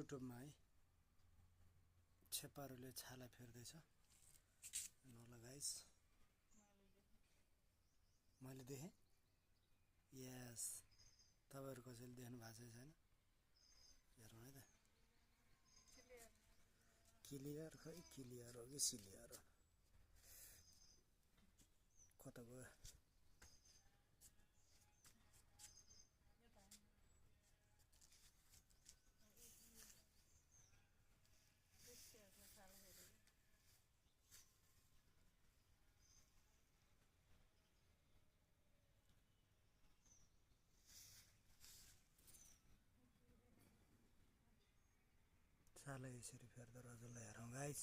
युट्युबमा है छेपारोले छाला फेर्दैछ नला गाइस मैले देखेँ यस तपाईहरु कसैले देख्नु भएको छैन हेरौँ है त क्लियर खै क्लियर हो कि सिलियर हो कता गयो छाला यसरी फेर्दो रहेछ ल हेरौँ गाइस